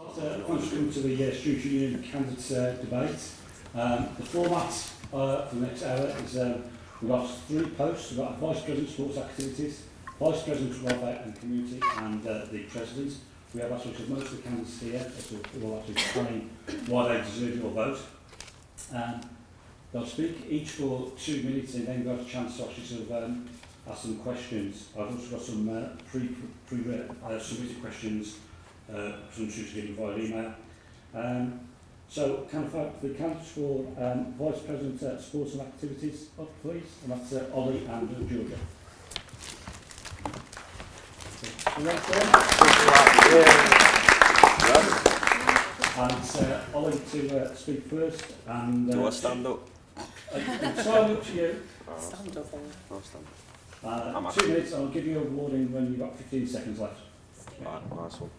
Thanks for coming to the Student Union Candidates debate. The format for the next hour is we've got 3 posts. We've got a Vice President Sports Activities, Vice President Welfare and Community, and the President. We have actually most of the candidates here, so we'll actually explain why they deserve your vote. They'll speak each for 2 minutes and then got a chance to actually sort of ask some questions. I've also got some submitted questions some tutoring via email. So can I find the candidates for Vice President Sports and Activities up, please? And that's Ollie and Georgia. And it's Ollie to speak first. And do I stand up? It's up to you. Stand up, Ollie. I'll stand up. 2 minutes, I'll give you a warning when you've got 15 seconds left. Right, nice one.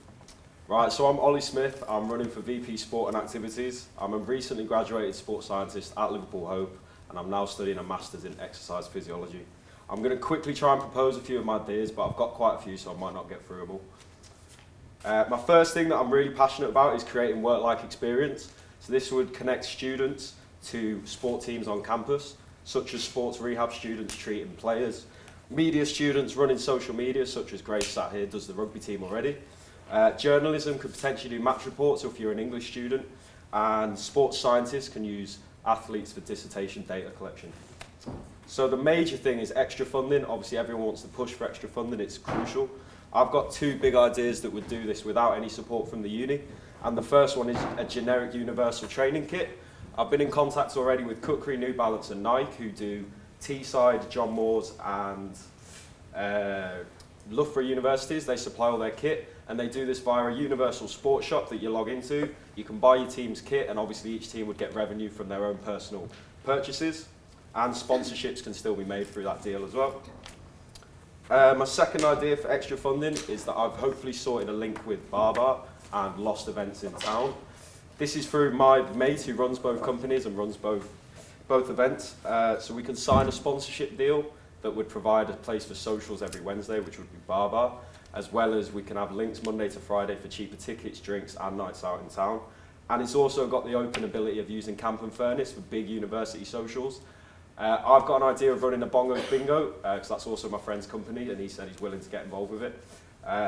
Right, so I'm Ollie Smith. I'm running for VP Sport and Activities. I'm a recently graduated sports scientist at Liverpool Hope, and I'm now studying a Masters in Exercise Physiology. I'm going to quickly try and propose a few of my ideas, but I've got quite a few, so I might not get through them all. My first thing that I'm really passionate about is creating work-like experience. So this would connect students to sport teams on campus, such as sports rehab students treating players, media students running social media, such as Grace sat here, does the rugby team already. Journalism could potentially do match reports if you're an English student, and sports scientists can use athletes for dissertation data collection. So the major thing is extra funding. Obviously everyone wants to push for extra funding, it's crucial. I've got 2 big ideas that would do this without any support from the uni, and the first one is a generic universal training kit. I've been in contact already with Cookery, New Balance and Nike, who do Teesside, John Moores and Loughborough universities. They supply all their kit, and they do this via a universal sports shop that you log into. You can buy your team's kit, and obviously each team would get revenue from their own personal purchases, and sponsorships can still be made through that deal as well. My second idea for extra funding is that I've hopefully sorted a link with Barbar and Lost Events in town. This is through my mate who runs both companies and runs both events, so we can sign a sponsorship deal that would provide a place for socials every Wednesday, which would be Barbar, as well as we can have links Monday to Friday for cheaper tickets, drinks and nights out in town. And it's also got the open ability of using Camp and Furnace for big university socials. I've got an idea of running a bongos bingo, because that's also my friend's company, and he said he's willing to get involved with it.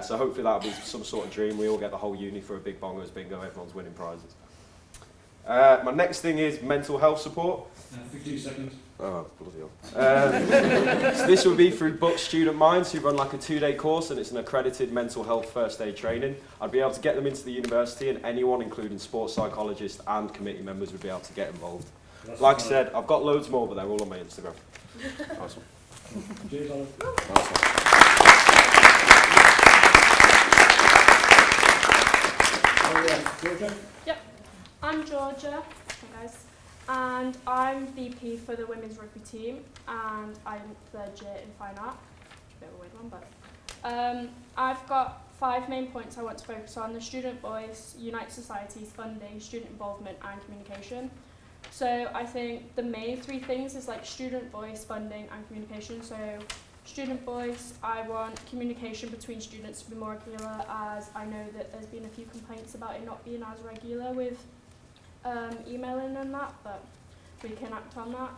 So hopefully that'll be some sort of dream. We all get the whole uni for a big bongos bingo, everyone's winning prizes. My next thing is mental health support. 15 seconds. Oh, bloody hell. So this would be through Buck Student Minds, who run like a 2-day course, and it's an accredited mental health first aid training. I'd be able to get them into the university, and anyone, including sports psychologists and committee members, would be able to get involved. Like I said, I've got loads more, but they're all on my Instagram. Nice one. Cheers, Ollie. Nice one. Georgia? Yep, I'm Georgia. Hey guys. And I'm VP for the women's rugby team, and I'm third year in fine art. Bit of a weird one, but I've got 5 main points I want to focus on: the student voice, Unite Society's funding, student involvement and communication. So I think the main 3 things is like student voice, funding and communication. So student voice, I want communication between students to be more regular, as I know that there's been a few complaints about it not being as regular with emailing and that, but we can act on that.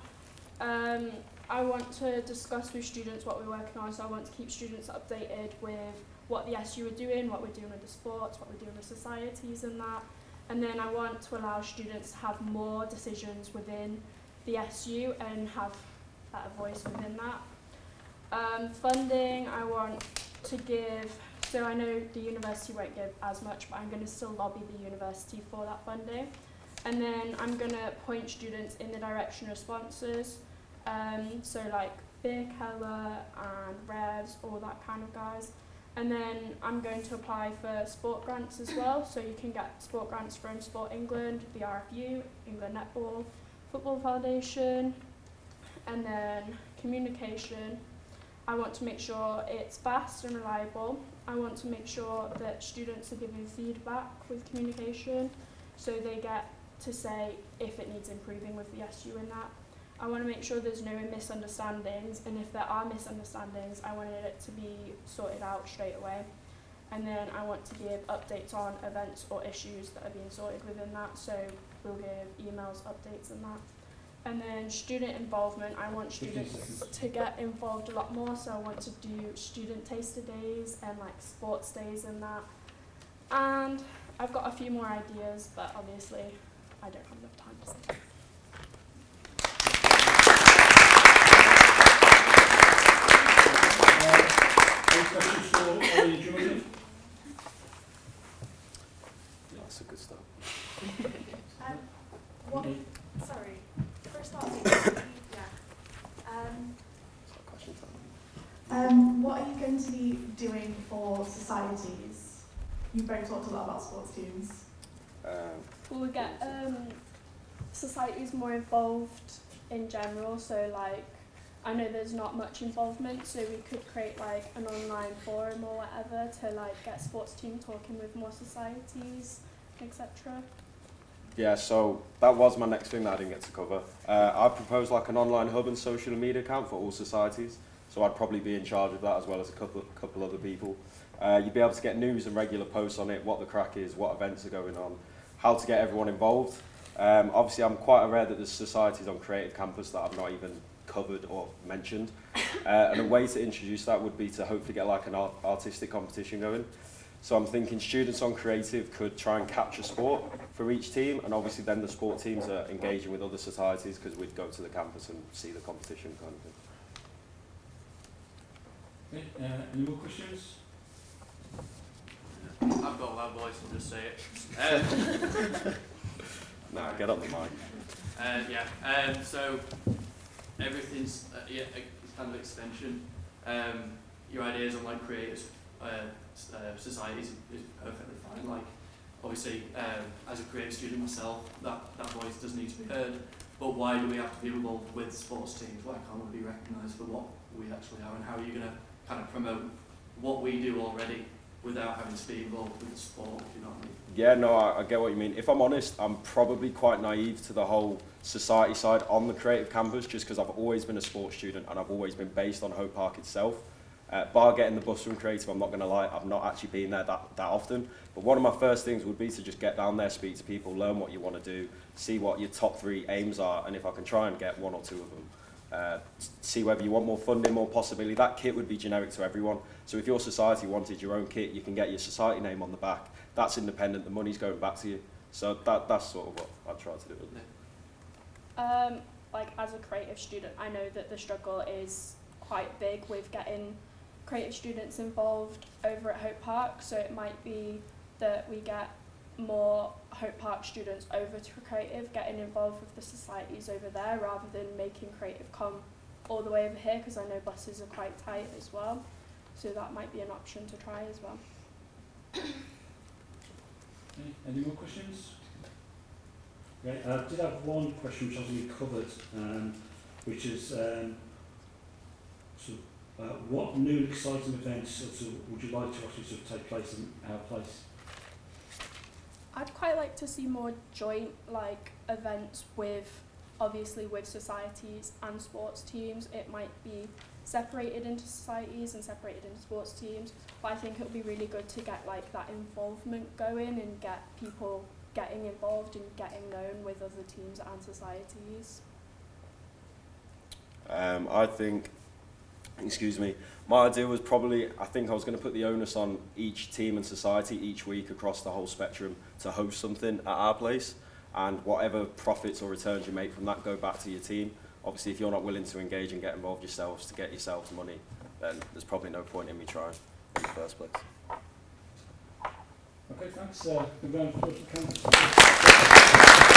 I want to discuss with students what we're working on, so I want to keep students updated with what the SU are doing, what we're doing with the sports, what we're doing with societies and that. And then I want to allow students to have more decisions within the SU and have better voice within that. Funding, I want to give, so I know the university won't give as much, but I'm going to still lobby the university for that funding. And then I'm going to point students in the direction of sponsors, so like Beer Keller and Revs, all that kind of guys. And then I'm going to apply for sport grants as well, so you can get sport grants from Sport England, the RFU, England Netball, Football Foundation. And then communication, I want to make sure it's fast and reliable. I want to make sure that students are giving feedback with communication, so they get to say if it needs improving with the SU in that. I want to make sure there's no misunderstandings, and if there are misunderstandings, I wanted it to be sorted out straight away. And then I want to give updates on events or issues that are being sorted within that, so we'll give emails, updates and that. And then student involvement, I want students to get involved a lot more, so I want to do student taster days and like sports days and that. And I've got a few more ideas, but obviously I don't have enough time to say. Any questions for Ollie and Julian? That's a good start. Sorry, first off, what are you going to be doing for societies? You've both talked a lot about sports teams. We'll get societies more involved in general, so like I know there's not much involvement, so we could create like an online forum or whatever to like get sports team talking with more societies, etc. Yeah, so that was my next thing that I didn't get to cover. I proposed like an online hub and social media account for all societies, so I'd probably be in charge of that as well as a couple other people. You'd be able to get news and regular posts on it, what the crack is, what events are going on, how to get everyone involved. Obviously, I'm quite aware that there's societies on Creative Campus that I've not even covered or mentioned. And a way to introduce that would be to hopefully get like an artistic competition going. So I'm thinking students on Creative could try and capture sport for each team, and obviously then the sport teams are engaging with other societies because we'd go to the campus and see the competition kind of thing. Okay, any more questions? I've got a loud voice, I'll just say it. Nah, get up the mic. So everything's it's kind of extension. Your ideas on like creative societies is perfectly fine. Like obviously, as a creative student myself, that voice does need to be heard. But why do we have to be involved with sports teams? Why can't we be recognised for what we actually are? And how are you going to kind of promote what we do already without having to be involved with the sport? You know what I mean? Yeah, no, I get what you mean. If I'm honest, I'm probably quite naive to the whole society side on the Creative Campus, just because I've always been a sports student and I've always been based on Hope Park itself. Bar getting the bus from Creative, I'm not going to lie, I've not actually been there that often. But one of my first things would be to just get down there, speak to people, learn what you want to do, see what your top 3 aims are, and if I can try and get 1 or 2 of them. See whether you want more funding, more possibility. That kit would be generic to everyone. So if your society wanted your own kit, you can get your society name on the back. That's independent, the money's going back to you. So that's sort of what I try to do with it. Like as a creative student, I know that the struggle is quite big with getting creative students involved over at Hope Park, so it might be that we get more Hope Park students over to creative, getting involved with the societies over there rather than making creative come all the way over here, because I know buses are quite tight as well, so that might be an option to try as well. Any more questions? Great. I did have one question which hasn't been covered, which is what new and exciting events would you like to actually take place in our place? I'd quite like to see more joint like events with, obviously with societies and sports teams. It might be separated into societies and separated into sports teams, but I think it would be really good to get like that involvement going and get people getting involved and getting known with other teams and societies. I think, my idea was probably, I think I was going to put the onus on each team and society each week across the whole spectrum to host something at our place, and whatever profits or returns you make from that go back to your team. Obviously, if you're not willing to engage and get involved yourselves to get yourselves money, then there's probably no point in me trying in the first place. Okay, thanks. Good round of applause for Campus.